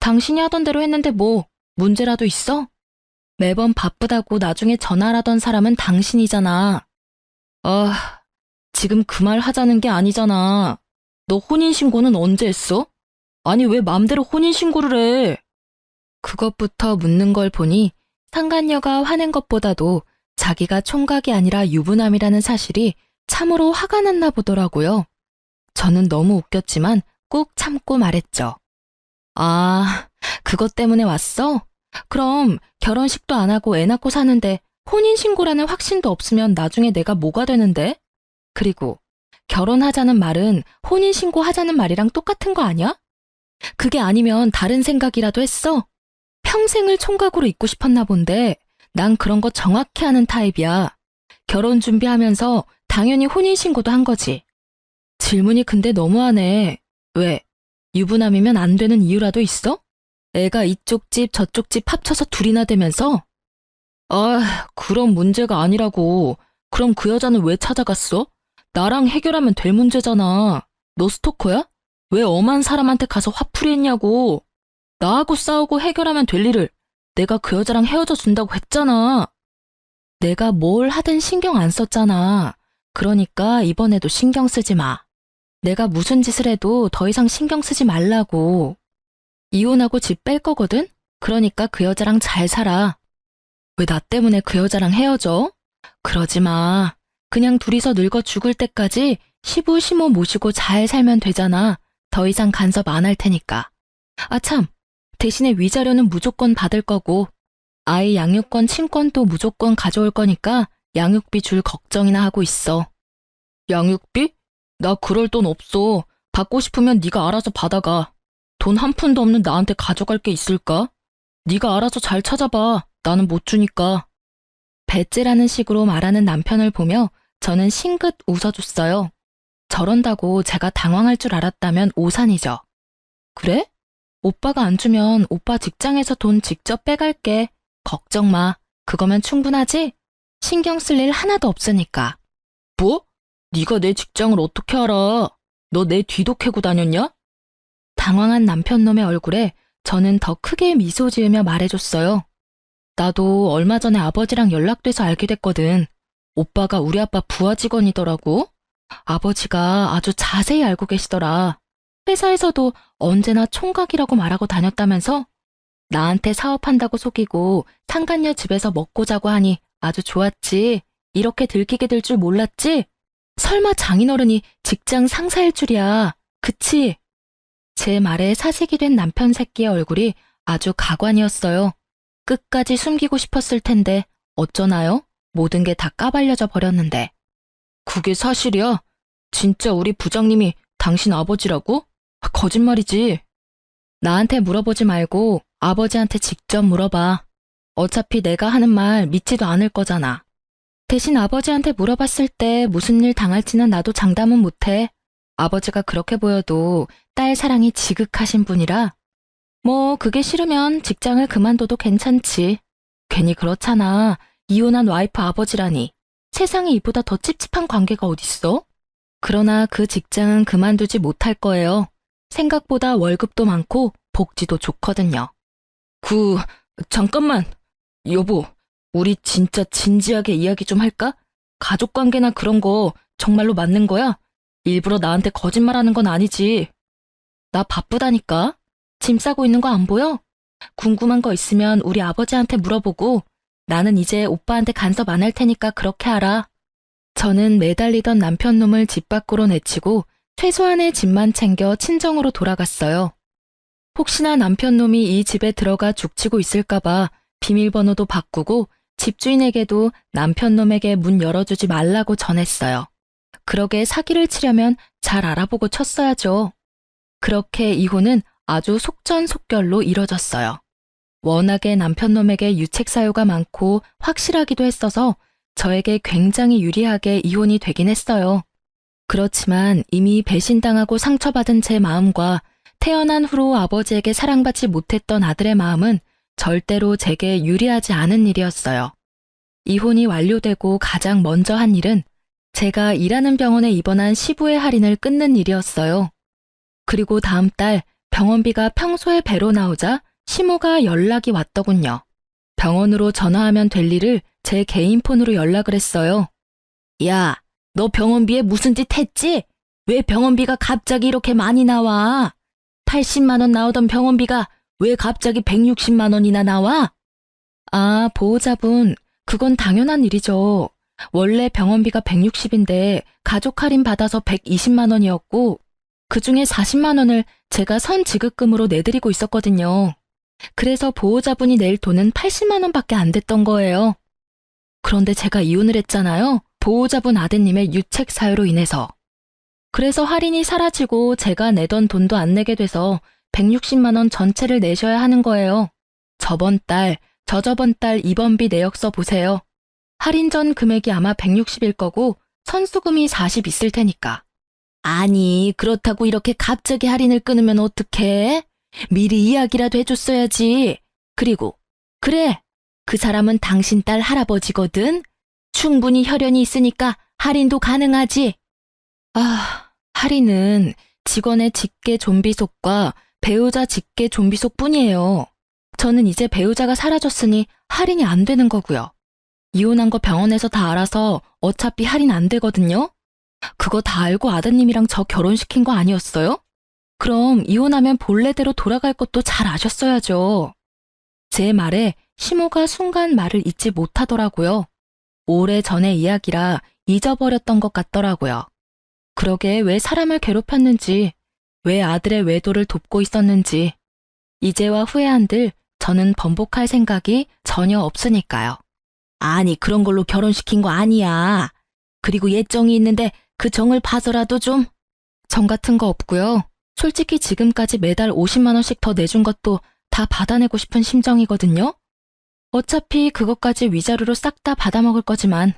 당신이 하던 대로 했는데 뭐 문제라도 있어? 매번 바쁘다고 나중에 전화하던 사람은 당신이잖아. 아, 지금 그 말 하자는 게 아니잖아. 너 혼인신고는 언제 했어? 아니 왜 맘대로 혼인신고를 해? 그것부터 묻는 걸 보니 상간녀가 화낸 것보다도 자기가 총각이 아니라 유부남이라는 사실이 참으로 화가 났나 보더라고요. 저는 너무 웃겼지만 꾹 참고 말했죠. 아, 그것 때문에 왔어? 그럼 결혼식도 안 하고 애 낳고 사는데 혼인신고라는 확신도 없으면 나중에 내가 뭐가 되는데? 그리고 결혼하자는 말은 혼인신고 하자는 말이랑 똑같은 거 아니야? 그게 아니면 다른 생각이라도 했어? 평생을 총각으로 있고 싶었나 본데 난 그런 거 정확히 아는 타입이야. 결혼 준비하면서 당연히 혼인신고도 한 거지. 질문이 근데 너무하네. 왜? 유부남이면 안 되는 이유라도 있어? 애가 이쪽 집 저쪽 집 합쳐서 둘이나 되면서? 아, 그런 문제가 아니라고. 그럼 그 여자는 왜 찾아갔어? 나랑 해결하면 될 문제잖아. 너 스토커야? 왜 엄한 사람한테 가서 화풀이 했냐고. 나하고 싸우고 해결하면 될 일을 내가 그 여자랑 헤어져 준다고 했잖아. 내가 뭘 하든 신경 안 썼잖아. 그러니까 이번에도 신경 쓰지 마. 내가 무슨 짓을 해도 더 이상 신경 쓰지 말라고. 이혼하고 집 뺄 거거든? 그러니까 그 여자랑 잘 살아. 왜 나 때문에 그 여자랑 헤어져? 그러지 마. 그냥 둘이서 늙어 죽을 때까지 시부시모 모시고 잘 살면 되잖아. 더 이상 간섭 안 할 테니까. 아 참, 대신에 위자료는 무조건 받을 거고 아이 양육권 친권도 무조건 가져올 거니까 양육비 줄 걱정이나 하고 있어. 양육비? 나 그럴 돈 없어. 받고 싶으면 네가 알아서 받아가. 돈 한 푼도 없는 나한테 가져갈 게 있을까? 네가 알아서 잘 찾아봐. 나는 못 주니까. 배째라는 식으로 말하는 남편을 보며 저는 싱긋 웃어줬어요. 저런다고 제가 당황할 줄 알았다면 오산이죠. 그래? 오빠가 안 주면 오빠 직장에서 돈 직접 빼갈게. 걱정 마. 그거면 충분하지? 신경 쓸 일 하나도 없으니까. 뭐? 네가 내 직장을 어떻게 알아? 너 내 뒤도 캐고 다녔냐? 당황한 남편놈의 얼굴에 저는 더 크게 미소 지으며 말해줬어요. 나도 얼마 전에 아버지랑 연락돼서 알게 됐거든. 오빠가 우리 아빠 부하 직원이더라고. 아버지가 아주 자세히 알고 계시더라. 회사에서도 언제나 총각이라고 말하고 다녔다면서? 나한테 사업한다고 속이고 상간녀 집에서 먹고 자고 하니 아주 좋았지. 이렇게 들키게 될 줄 몰랐지? 설마 장인어른이 직장 상사일 줄이야. 그치? 제 말에 사색이 된 남편 새끼의 얼굴이 아주 가관이었어요. 끝까지 숨기고 싶었을 텐데 어쩌나요? 모든 게 다 까발려져 버렸는데. 그게 사실이야? 진짜 우리 부장님이 당신 아버지라고? 거짓말이지. 나한테 물어보지 말고 아버지한테 직접 물어봐. 어차피 내가 하는 말 믿지도 않을 거잖아. 대신 아버지한테 물어봤을 때 무슨 일 당할지는 나도 장담은 못해. 아버지가 그렇게 보여도 딸 사랑이 지극하신 분이라. 뭐 그게 싫으면 직장을 그만둬도 괜찮지. 괜히 그렇잖아. 이혼한 와이프 아버지라니. 세상에 이보다 더 찝찝한 관계가 어딨어? 그러나 그 직장은 그만두지 못할 거예요. 생각보다 월급도 많고 복지도 좋거든요. 잠깐만. 여보, 우리 진짜 진지하게 이야기 좀 할까? 가족관계나 그런 거 정말로 맞는 거야? 일부러 나한테 거짓말하는 건 아니지. 나 바쁘다니까. 짐 싸고 있는 거 안 보여? 궁금한 거 있으면 우리 아버지한테 물어보고 나는 이제 오빠한테 간섭 안 할 테니까 그렇게 하라. 저는 매달리던 남편 놈을 집 밖으로 내치고 최소한의 짐만 챙겨 친정으로 돌아갔어요. 혹시나 남편 놈이 이 집에 들어가 죽치고 있을까봐 비밀번호도 바꾸고 집주인에게도 남편 놈에게 문 열어주지 말라고 전했어요. 그러게 사기를 치려면 잘 알아보고 쳤어야죠. 그렇게 이혼은 아주 속전속결로 이뤄졌어요. 워낙에 남편놈에게 유책 사유가 많고 확실하기도 했어서 저에게 굉장히 유리하게 이혼이 되긴 했어요. 그렇지만 이미 배신당하고 상처받은 제 마음과 태어난 후로 아버지에게 사랑받지 못했던 아들의 마음은 절대로 제게 유리하지 않은 일이었어요. 이혼이 완료되고 가장 먼저 한 일은 제가 일하는 병원에 입원한 시부의 할인을 끊는 일이었어요. 그리고 다음 달 병원비가 평소의 배로 나오자 시모가 연락이 왔더군요. 병원으로 전화하면 될 일을 제 개인 폰으로 연락을 했어요. 야, 너 병원비에 무슨 짓 했지? 왜 병원비가 갑자기 이렇게 많이 나와? 80만 원 나오던 병원비가 왜 갑자기 160만 원이나 나와? 아, 보호자분, 그건 당연한 일이죠. 원래 병원비가 160인데 가족 할인 받아서 120만 원이었고 그중에 40만 원을 제가 선지급금으로 내드리고 있었거든요. 그래서 보호자분이 낼 돈은 80만 원밖에 안 됐던 거예요. 그런데 제가 이혼을 했잖아요. 보호자분 아드님의 유책 사유로 인해서. 그래서 할인이 사라지고 제가 내던 돈도 안 내게 돼서 160만 원 전체를 내셔야 하는 거예요. 저번 달, 저저번 달 입원비 내역서 보세요. 할인 전 금액이 아마 160일 거고 선수금이 40 있을 테니까. 아니, 그렇다고 이렇게 갑자기 할인을 끊으면 어떡해? 미리 이야기라도 해줬어야지. 그리고 그래, 그 사람은 당신 딸 할아버지거든. 충분히 혈연이 있으니까 할인도 가능하지. 아, 할인은 직원의 직계 좀비속과 배우자 직계 좀비속 뿐이에요. 저는 이제 배우자가 사라졌으니 할인이 안 되는 거고요. 이혼한 거 병원에서 다 알아서 어차피 할인 안 되거든요. 그거 다 알고 아드님이랑 저 결혼시킨 거 아니었어요? 그럼 이혼하면 본래대로 돌아갈 것도 잘 아셨어야죠. 제 말에 시모가 순간 말을 잊지 못하더라고요. 오래전의 이야기라 잊어버렸던 것 같더라고요. 그러게 왜 사람을 괴롭혔는지, 왜 아들의 외도를 돕고 있었는지, 이제와 후회한들 저는 번복할 생각이 전혀 없으니까요. 아니, 그런 걸로 결혼시킨 거 아니야. 그리고 예정이 있는데 그 정을 봐서라도 좀. 정 같은 거 없고요. 솔직히 지금까지 매달 50만 원씩 더 내준 것도 다 받아내고 싶은 심정이거든요. 어차피 그것까지 위자료로 싹 다 받아먹을 거지만.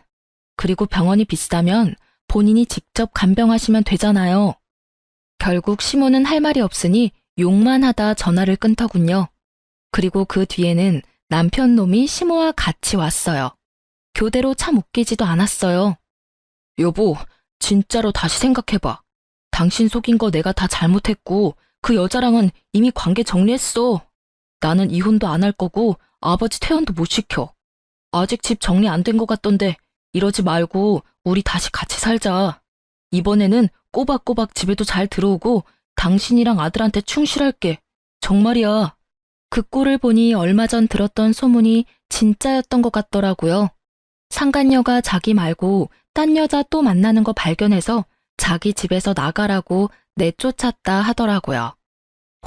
그리고 병원이 비싸면 본인이 직접 간병하시면 되잖아요. 결국 시모는 할 말이 없으니 욕만 하다 전화를 끊더군요. 그리고 그 뒤에는 남편 놈이 시모와 같이 왔어요. 교대로 참 웃기지도 않았어요. 여보, 진짜로 다시 생각해봐. 당신 속인 거 내가 다 잘못했고 그 여자랑은 이미 관계 정리했어. 나는 이혼도 안 할 거고 아버지 퇴원도 못 시켜. 아직 집 정리 안 된 것 같던데 이러지 말고 우리 다시 같이 살자. 이번에는 꼬박꼬박 집에도 잘 들어오고 당신이랑 아들한테 충실할게. 정말이야. 그 꼴을 보니 얼마 전 들었던 소문이 진짜였던 것 같더라고요. 상간녀가 자기 말고 딴 여자 또 만나는 거 발견해서 자기 집에서 나가라고 내쫓았다 하더라고요.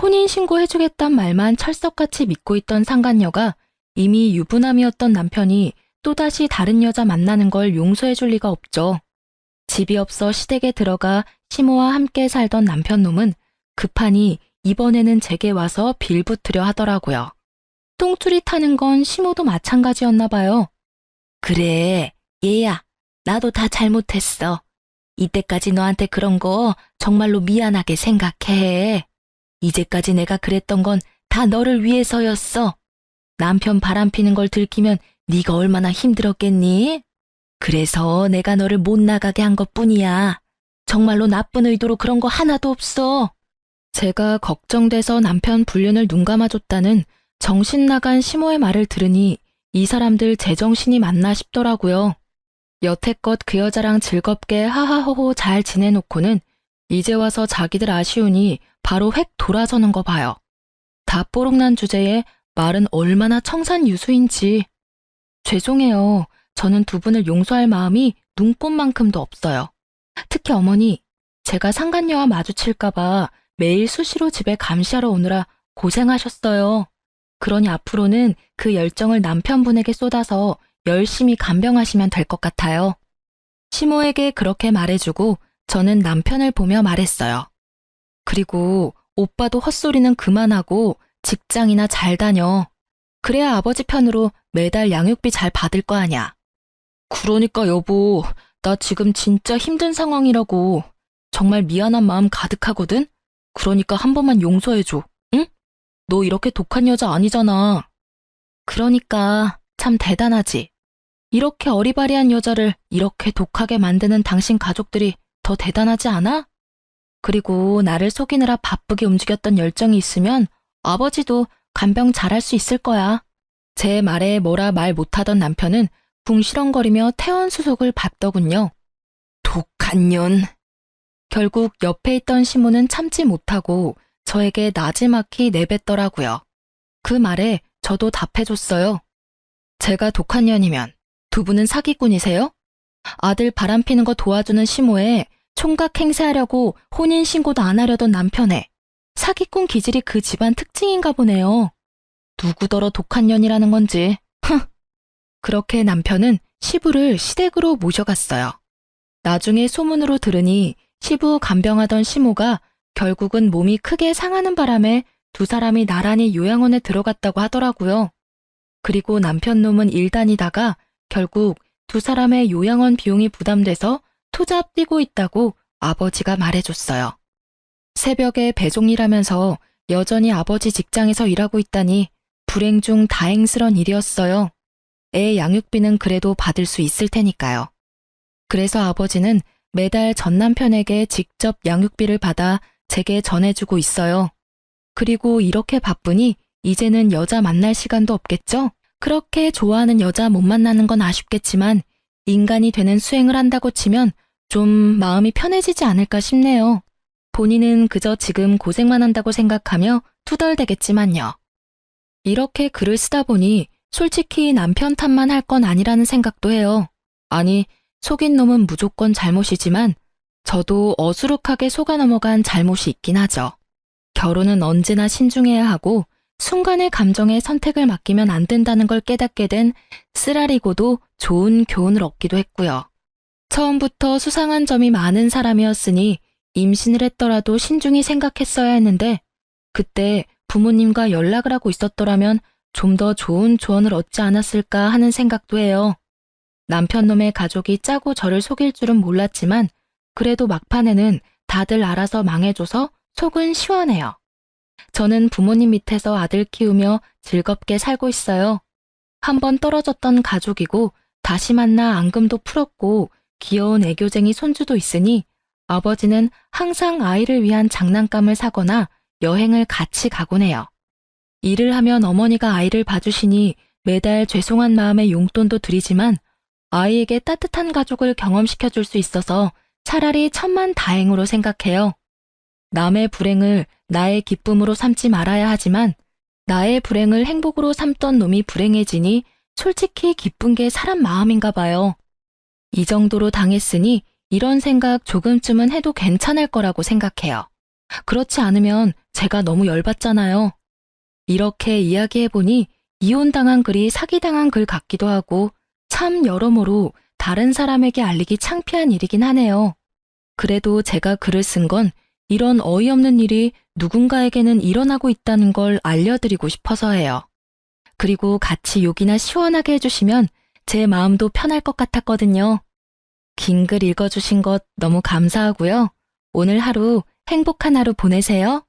혼인신고 해주겠단 말만 철석같이 믿고 있던 상간녀가 이미 유부남이었던 남편이 또다시 다른 여자 만나는 걸 용서해줄 리가 없죠. 집이 없어 시댁에 들어가 시모와 함께 살던 남편놈은 급하니 이번에는 제게 와서 빌붙으려 하더라고요. 똥줄이 타는 건 시모도 마찬가지였나 봐요. 그래, 얘야, 나도 다 잘못했어. 이때까지 너한테 그런 거 정말로 미안하게 생각해. 이제까지 내가 그랬던 건 다 너를 위해서였어. 남편 바람피는 걸 들키면 네가 얼마나 힘들었겠니? 그래서 내가 너를 못 나가게 한 것뿐이야. 정말로 나쁜 의도로 그런 거 하나도 없어. 제가 걱정돼서 남편 불륜을 눈감아줬다는 정신 나간 시모의 말을 들으니 이 사람들 제정신이 맞나 싶더라고요. 여태껏 그 여자랑 즐겁게 하하호호 잘 지내놓고는 이제 와서 자기들 아쉬우니 바로 획 돌아서는 거 봐요. 다 뽀록난 주제에 말은 얼마나 청산유수인지. 죄송해요. 저는 두 분을 용서할 마음이 눈꼽만큼도 없어요. 특히 어머니, 제가 상간녀와 마주칠까봐 매일 수시로 집에 감시하러 오느라 고생하셨어요. 그러니 앞으로는 그 열정을 남편분에게 쏟아서 열심히 간병하시면 될 것 같아요. 시모에게 그렇게 말해주고 저는 남편을 보며 말했어요. 그리고 오빠도 헛소리는 그만하고 직장이나 잘 다녀. 그래야 아버지 편으로 매달 양육비 잘 받을 거 아냐. 그러니까 여보, 나 지금 진짜 힘든 상황이라고. 정말 미안한 마음 가득하거든? 그러니까 한 번만 용서해줘, 응? 너 이렇게 독한 여자 아니잖아. 그러니까 참 대단하지. 이렇게 어리바리한 여자를 이렇게 독하게 만드는 당신 가족들이 더 대단하지 않아? 그리고 나를 속이느라 바쁘게 움직였던 열정이 있으면 아버지도 간병 잘할 수 있을 거야. 제 말에 뭐라 말 못하던 남편은 궁시렁거리며 태원수속을 밟더군요. 독한 년. 결국 옆에 있던 시모는 참지 못하고 저에게 나지막히 내뱉더라고요. 그 말에 저도 답해줬어요. 제가 독한 년이면 두 분은 사기꾼이세요? 아들 바람피는 거 도와주는 시모에 총각 행세하려고 혼인신고도 안 하려던 남편에 사기꾼 기질이 그 집안 특징인가 보네요. 누구더러 독한 년이라는 건지. 그렇게 남편은 시부를 시댁으로 모셔갔어요. 나중에 소문으로 들으니 시부 간병하던 시모가 결국은 몸이 크게 상하는 바람에 두 사람이 나란히 요양원에 들어갔다고 하더라고요. 그리고 남편 놈은 일 다니다가 결국 두 사람의 요양원 비용이 부담돼서 투잡 뛰고 있다고 아버지가 말해줬어요. 새벽에 배송일하면서 여전히 아버지 직장에서 일하고 있다니 불행 중 다행스런 일이었어요. 애 양육비는 그래도 받을 수 있을 테니까요. 그래서 아버지는 매달 전 남편에게 직접 양육비를 받아 제게 전해주고 있어요. 그리고 이렇게 바쁘니 이제는 여자 만날 시간도 없겠죠? 그렇게 좋아하는 여자 못 만나는 건 아쉽겠지만 인간이 되는 수행을 한다고 치면 좀 마음이 편해지지 않을까 싶네요. 본인은 그저 지금 고생만 한다고 생각하며 투덜대겠지만요. 이렇게 글을 쓰다 보니 솔직히 남편 탓만 할 건 아니라는 생각도 해요. 아니, 속인 놈은 무조건 잘못이지만 저도 어수룩하게 속아 넘어간 잘못이 있긴 하죠. 결혼은 언제나 신중해야 하고 순간의 감정에 선택을 맡기면 안 된다는 걸 깨닫게 된 쓰라리고도 좋은 교훈을 얻기도 했고요. 처음부터 수상한 점이 많은 사람이었으니 임신을 했더라도 신중히 생각했어야 했는데 그때 부모님과 연락을 하고 있었더라면 좀 더 좋은 조언을 얻지 않았을까 하는 생각도 해요. 남편 놈의 가족이 짜고 저를 속일 줄은 몰랐지만 그래도 막판에는 다들 알아서 망해줘서 속은 시원해요. 저는 부모님 밑에서 아들 키우며 즐겁게 살고 있어요. 한번 떨어졌던 가족이고 다시 만나 앙금도 풀었고 귀여운 애교쟁이 손주도 있으니 아버지는 항상 아이를 위한 장난감을 사거나 여행을 같이 가곤 해요. 일을 하면 어머니가 아이를 봐주시니 매달 죄송한 마음에 용돈도 드리지만 아이에게 따뜻한 가족을 경험시켜줄 수 있어서 차라리 천만다행으로 생각해요. 남의 불행을 나의 기쁨으로 삼지 말아야 하지만 나의 불행을 행복으로 삼던 놈이 불행해지니 솔직히 기쁜 게 사람 마음인가 봐요. 이 정도로 당했으니 이런 생각 조금쯤은 해도 괜찮을 거라고 생각해요. 그렇지 않으면 제가 너무 열받잖아요. 이렇게 이야기해보니 이혼당한 글이 사기당한 글 같기도 하고 참 여러모로 다른 사람에게 알리기 창피한 일이긴 하네요. 그래도 제가 글을 쓴 건 이런 어이없는 일이 누군가에게는 일어나고 있다는 걸 알려드리고 싶어서예요. 그리고 같이 욕이나 시원하게 해주시면 제 마음도 편할 것 같았거든요. 긴 글 읽어주신 것 너무 감사하고요. 오늘 하루 행복한 하루 보내세요.